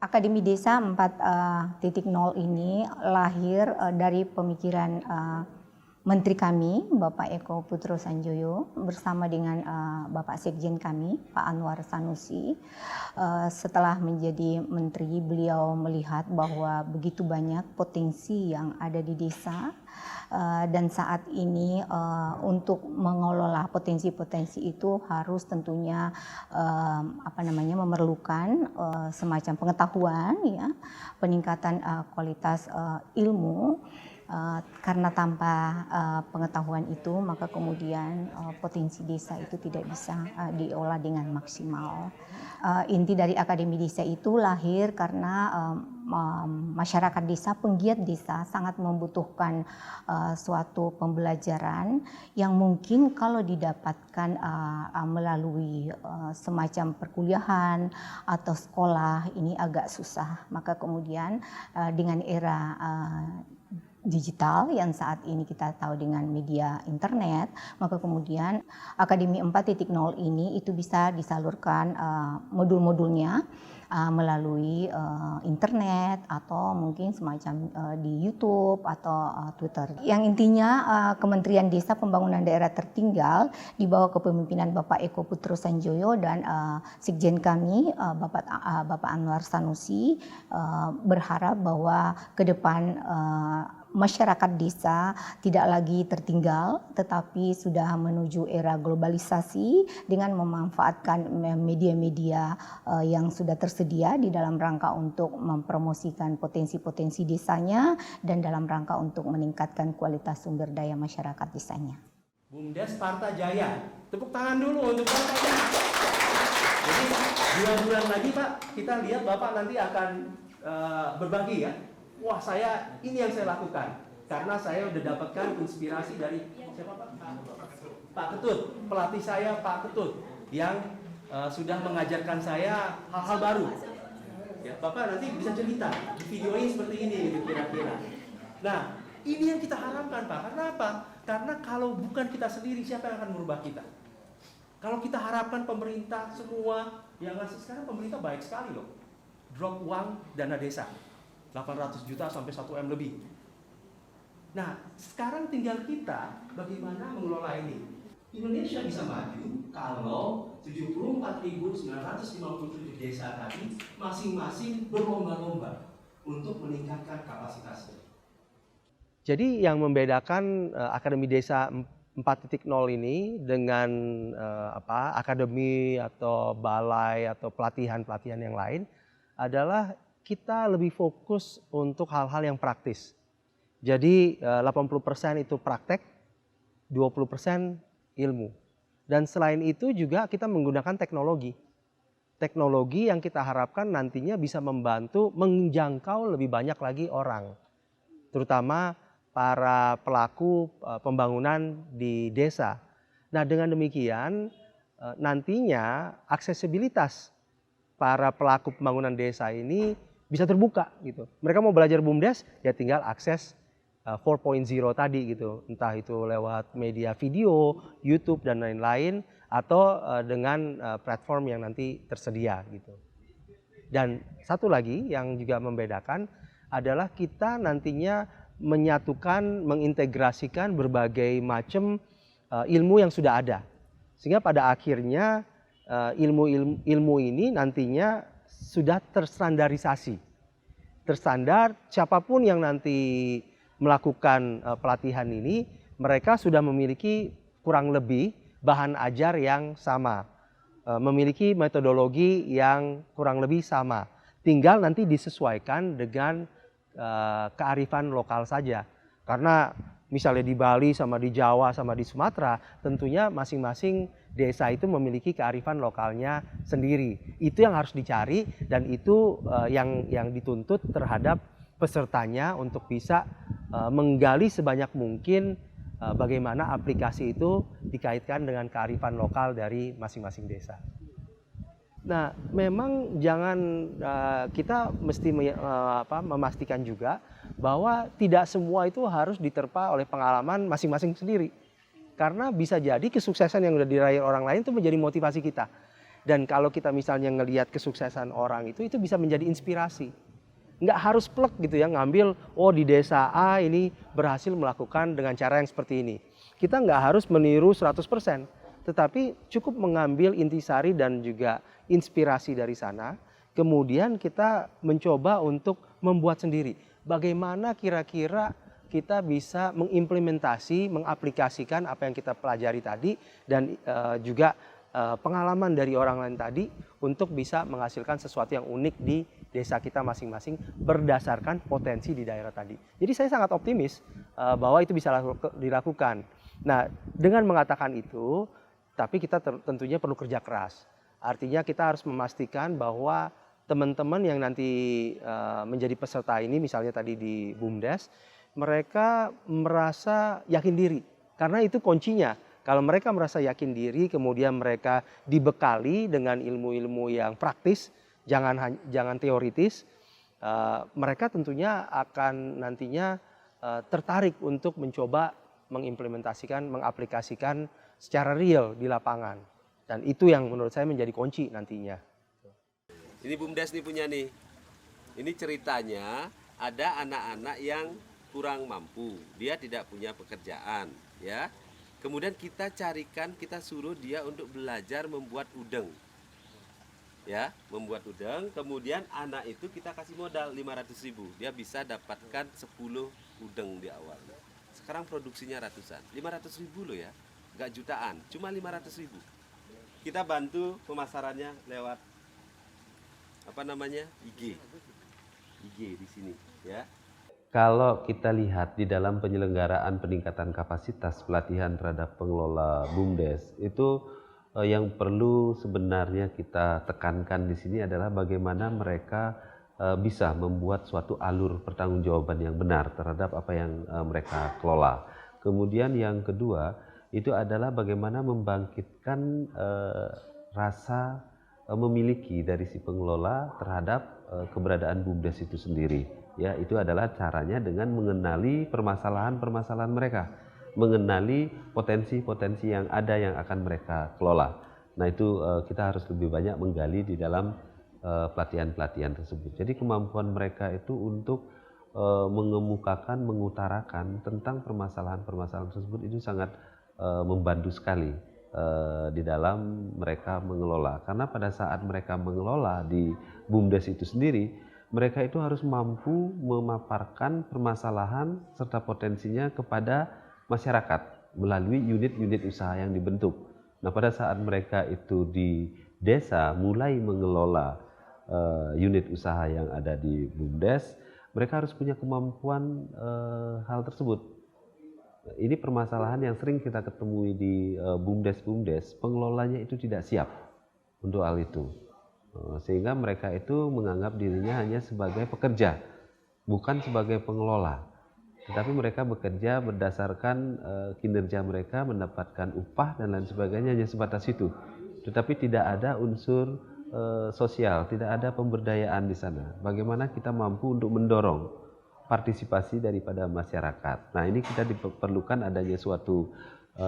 Akademi Desa 4.0 ini lahir dari pemikiran Menteri kami, Bapak Eko Putro Sanjoyo, bersama dengan Bapak Sekjen kami, Pak Anwar Sanusi. Setelah menjadi menteri, beliau melihat bahwa begitu banyak potensi yang ada di desa, dan saat ini untuk mengelola potensi-potensi itu harus tentunya memerlukan semacam pengetahuan, ya, peningkatan kualitas ilmu. Karena tanpa pengetahuan itu maka kemudian potensi desa itu tidak bisa diolah dengan maksimal. Inti dari Akademi Desa itu lahir karena masyarakat desa, penggiat desa sangat membutuhkan suatu pembelajaran yang mungkin kalau didapatkan melalui semacam perkuliahan atau sekolah ini agak susah. Maka kemudian dengan era digital yang saat ini kita tahu dengan media internet, maka kemudian Akademi 4.0 ini itu bisa disalurkan modul-modulnya melalui internet atau mungkin semacam di YouTube atau Twitter. Yang intinya Kementerian Desa Pembangunan Daerah Tertinggal di bawah kepemimpinan Bapak Eko Putro Sanjoyo dan Sekjen kami Bapak Anwar Sanusi berharap bahwa ke depan masyarakat desa tidak lagi tertinggal, tetapi sudah menuju era globalisasi dengan memanfaatkan media-media yang sudah tersedia di dalam rangka untuk mempromosikan potensi-potensi desanya dan dalam rangka untuk meningkatkan kualitas sumber daya masyarakat desanya. BUMDes Parta Jaya, tepuk tangan dulu untuk Parta Jaya. Jadi 2 bulan lagi Pak, kita lihat Bapak nanti akan berbagi ya. Wah, ini yang saya lakukan karena saya udah dapatkan inspirasi dari siapa Pak? Pak Ketut, pelatih saya Pak Ketut yang sudah mengajarkan saya hal-hal baru. Ya, Bapak nanti bisa cerita di videonya seperti ini kira-kira. Nah, ini yang kita harapkan Pak. Karena apa? Karena kalau bukan kita sendiri, siapa yang akan merubah kita? Kalau kita harapkan pemerintah semua yang ngasih, sekarang pemerintah baik sekali loh. Drop uang dana desa. 800 juta sampai 1 M lebih. Nah, sekarang tinggal kita bagaimana mengelola ini. Indonesia bisa maju kalau 74.957 desa tadi masing-masing berlomba-lomba untuk meningkatkan kapasitasnya. Jadi yang membedakan Akademi Desa 4.0 ini dengan akademi atau balai atau pelatihan-pelatihan yang lain adalah kita lebih fokus untuk hal-hal yang praktis. Jadi 80% itu praktek, 20% ilmu. Dan selain itu juga kita menggunakan teknologi. Teknologi yang kita harapkan nantinya bisa membantu menjangkau lebih banyak lagi orang. Terutama para pelaku pembangunan di desa. Nah, dengan demikian nantinya aksesibilitas para pelaku pembangunan desa ini bisa terbuka gitu. Mereka mau belajar BUMDes ya tinggal akses 4.0 tadi gitu. Entah itu lewat media video, YouTube dan lain-lain atau dengan platform yang nanti tersedia gitu. Dan satu lagi yang juga membedakan adalah kita nantinya menyatukan, mengintegrasikan berbagai macam ilmu yang sudah ada. Sehingga pada akhirnya ilmu ini nantinya sudah terstandarisasi. Terstandar, siapapun yang nanti melakukan pelatihan ini, mereka sudah memiliki kurang lebih bahan ajar yang sama. Memiliki metodologi yang kurang lebih sama. Tinggal nanti disesuaikan dengan kearifan lokal saja. Karena misalnya di Bali sama di Jawa sama di Sumatera, tentunya masing-masing desa itu memiliki kearifan lokalnya sendiri. Itu yang harus dicari dan itu yang dituntut terhadap pesertanya untuk bisa menggali sebanyak mungkin bagaimana aplikasi itu dikaitkan dengan kearifan lokal dari masing-masing desa. Nah, memang kita mesti memastikan juga bahwa tidak semua itu harus diterpa oleh pengalaman masing-masing sendiri. Karena bisa jadi kesuksesan yang sudah diraih orang lain itu menjadi motivasi kita. Dan kalau kita misalnya ngelihat kesuksesan orang itu bisa menjadi inspirasi. Nggak harus plek gitu ya, ngambil, oh di desa A ini berhasil melakukan dengan cara yang seperti ini. Kita nggak harus meniru 100%, tetapi cukup mengambil intisari dan juga inspirasi dari sana. Kemudian kita mencoba untuk membuat sendiri. Bagaimana kira-kira kita bisa mengimplementasi, mengaplikasikan apa yang kita pelajari tadi dan juga pengalaman dari orang lain tadi untuk bisa menghasilkan sesuatu yang unik di desa kita masing-masing berdasarkan potensi di daerah tadi. Jadi saya sangat optimis bahwa itu bisa dilakukan. Nah, dengan mengatakan itu, tapi kita tentunya perlu kerja keras. Artinya kita harus memastikan bahwa teman-teman yang nanti menjadi peserta ini, misalnya tadi di BUMDes, mereka merasa yakin diri. Karena itu kuncinya. Kalau mereka merasa yakin diri, kemudian mereka dibekali dengan ilmu-ilmu yang praktis, jangan teoritis, mereka tentunya akan nantinya tertarik untuk mencoba mengimplementasikan, mengaplikasikan secara real di lapangan. Dan itu yang menurut saya menjadi kunci nantinya. Ini BUMDes nih punya nih. Ini ceritanya ada anak-anak yang kurang mampu, dia tidak punya pekerjaan, ya. Kemudian kita carikan, kita suruh dia untuk belajar membuat udeng. Ya, membuat udeng. Kemudian anak itu kita kasih modal 500.000. Dia bisa dapatkan 10 udeng di awal. Sekarang produksinya ratusan. 500.000 loh ya. Enggak jutaan, cuma 500.000. Kita bantu pemasarannya lewat IG di sini, ya. Kalau kita lihat di dalam penyelenggaraan peningkatan kapasitas pelatihan terhadap pengelola BUMDes, itu yang perlu sebenarnya kita tekankan di sini adalah bagaimana mereka bisa membuat suatu alur pertanggungjawaban yang benar terhadap apa yang mereka kelola. Kemudian yang kedua itu adalah bagaimana membangkitkan rasa memiliki dari si pengelola terhadap keberadaan BUMDes itu sendiri. Ya, itu adalah caranya dengan mengenali permasalahan-permasalahan mereka, mengenali potensi-potensi yang ada yang akan mereka kelola. Nah, itu kita harus lebih banyak menggali di dalam pelatihan-pelatihan tersebut. Jadi kemampuan mereka itu untuk mengemukakan, mengutarakan tentang permasalahan-permasalahan tersebut itu sangat membantu sekali di dalam mereka mengelola. Karena pada saat mereka mengelola di BUMDes itu sendiri, mereka itu harus mampu memaparkan permasalahan serta potensinya kepada masyarakat melalui unit-unit usaha yang dibentuk. Nah, pada saat mereka itu di desa mulai mengelola unit usaha yang ada di BUMDes, mereka harus punya kemampuan hal tersebut. Ini permasalahan yang sering kita ketemui di BUMDes, pengelolanya itu tidak siap untuk hal itu. Sehingga mereka itu menganggap dirinya hanya sebagai pekerja, bukan sebagai pengelola. Tetapi mereka bekerja berdasarkan kinerja mereka, mendapatkan upah dan lain sebagainya hanya sebatas itu. Tetapi tidak ada unsur sosial, tidak ada pemberdayaan di sana. Bagaimana kita mampu untuk mendorong partisipasi daripada masyarakat. Nah, ini kita diperlukan adanya suatu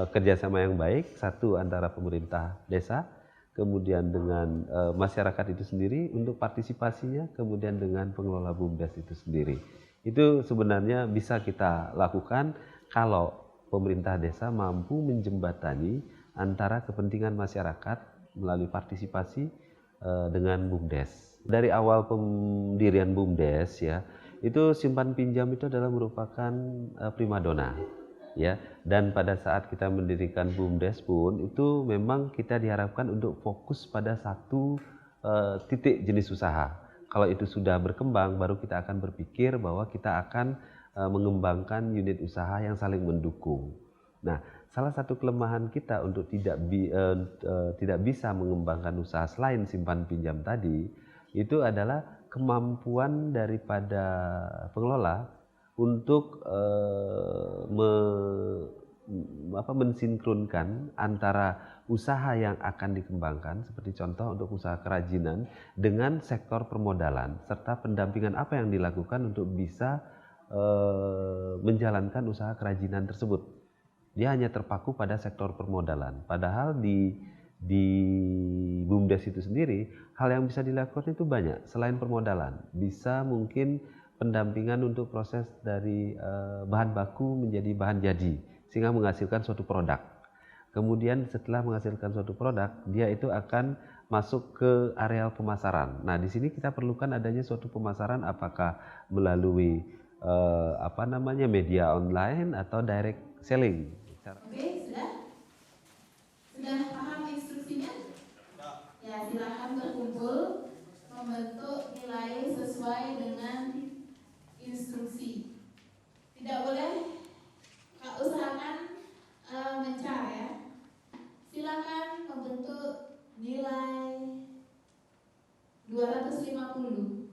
kerjasama yang baik, satu antara pemerintah desa, kemudian dengan masyarakat itu sendiri untuk partisipasinya, kemudian dengan pengelola BUMDes itu sendiri. Itu sebenarnya bisa kita lakukan kalau pemerintah desa mampu menjembatani antara kepentingan masyarakat melalui partisipasi dengan BUMDes. Dari awal pendirian BUMDes ya, itu simpan pinjam itu adalah merupakan primadona. Ya, dan pada saat kita mendirikan BUMDes pun itu memang kita diharapkan untuk fokus pada satu titik jenis usaha. Kalau itu sudah berkembang, baru kita akan berpikir bahwa kita akan mengembangkan unit usaha yang saling mendukung. Nah, salah satu kelemahan kita untuk tidak bisa mengembangkan usaha selain simpan pinjam tadi, itu adalah kemampuan daripada pengelola untuk mensinkronkan antara usaha yang akan dikembangkan, seperti contoh untuk usaha kerajinan, dengan sektor permodalan, serta pendampingan apa yang dilakukan untuk bisa menjalankan usaha kerajinan tersebut. Dia hanya terpaku pada sektor permodalan, padahal di di BUMDes itu sendiri, hal yang bisa dilakukan itu banyak. Selain permodalan, bisa mungkin pendampingan untuk proses dari bahan baku menjadi bahan jadi, sehingga menghasilkan suatu produk. Kemudian setelah menghasilkan suatu produk, dia itu akan masuk ke areal pemasaran. Nah, di sini kita perlukan adanya suatu pemasaran, apakah melalui media online atau direct selling. Oke, sudah paham instruksinya? Ya, silakan berkumpul membentuk nilai sesuai dengan instruksi. Tidak boleh usahakan mencar ya. Silakan membentuk nilai 250.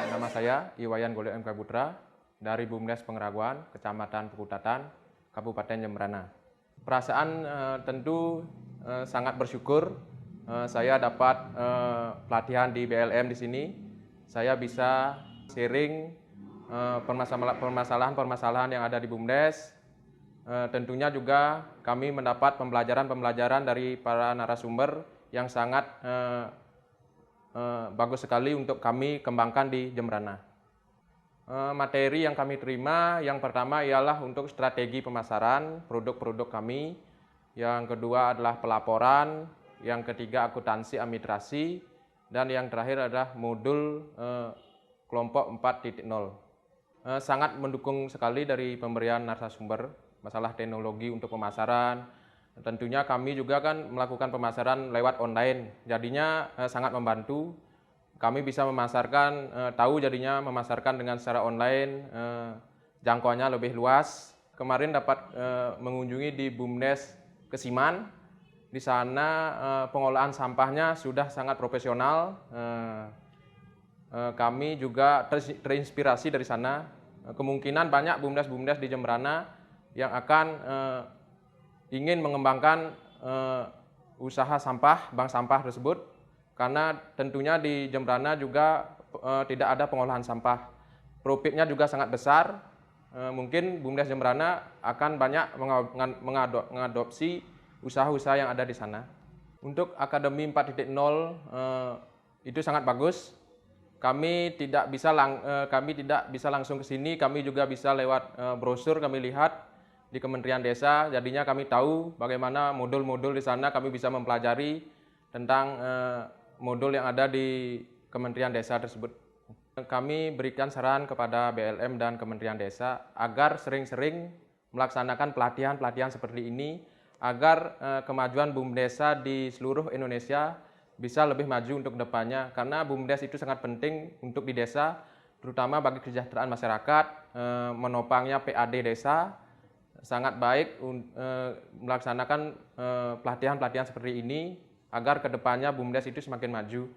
Nama saya Iwayan Golek MK Putra dari BUMDes Pengeraguan, Kecamatan Pekutatan, Kabupaten Jemberana. Perasaan tentu sangat bersyukur saya dapat pelatihan di BLM di sini. Saya bisa sharing permasalahan-permasalahan yang ada di BUMDes. Tentunya juga kami mendapat pembelajaran dari para narasumber yang sangat bagus sekali untuk kami kembangkan di Jemberana. Materi yang kami terima yang pertama ialah untuk strategi pemasaran produk-produk kami, yang kedua adalah pelaporan, yang ketiga akuntansi administrasi, dan yang terakhir adalah modul kelompok 4.0. Sangat mendukung sekali dari pemberian narasumber masalah teknologi untuk pemasaran. Tentunya kami juga kan melakukan pemasaran lewat online, jadinya sangat membantu. Kami bisa memasarkan, tahu jadinya memasarkan dengan secara online, jangkauannya lebih luas. Kemarin dapat mengunjungi di BUMDes Kesiman. Di sana pengolahan sampahnya sudah sangat profesional. Kami juga terinspirasi dari sana. Kemungkinan banyak BUMDes-BUMDes di Jemberana yang akan ingin mengembangkan usaha sampah, bank sampah tersebut. Karena tentunya di Jemberana juga tidak ada pengolahan sampah. Profitnya juga sangat besar. Mungkin BUMDes Jemberana akan banyak mengadopsi usaha-usaha yang ada di sana. Untuk Akademi 4.0 itu sangat bagus. Kami tidak bisa langsung ke sini, kami juga bisa lewat brosur kami lihat di Kementerian Desa. Jadinya kami tahu bagaimana modul-modul di sana, kami bisa mempelajari tentang modul yang ada di Kementerian Desa tersebut. Kami berikan saran kepada BLM dan Kementerian Desa agar sering-sering melaksanakan pelatihan-pelatihan seperti ini agar kemajuan BUMDesa di seluruh Indonesia bisa lebih maju untuk depannya. Karena BUMDes itu sangat penting untuk di desa, terutama bagi kesejahteraan masyarakat, menopangnya PAD desa. Sangat baik melaksanakan pelatihan-pelatihan seperti ini agar kedepannya BUMDes itu semakin maju.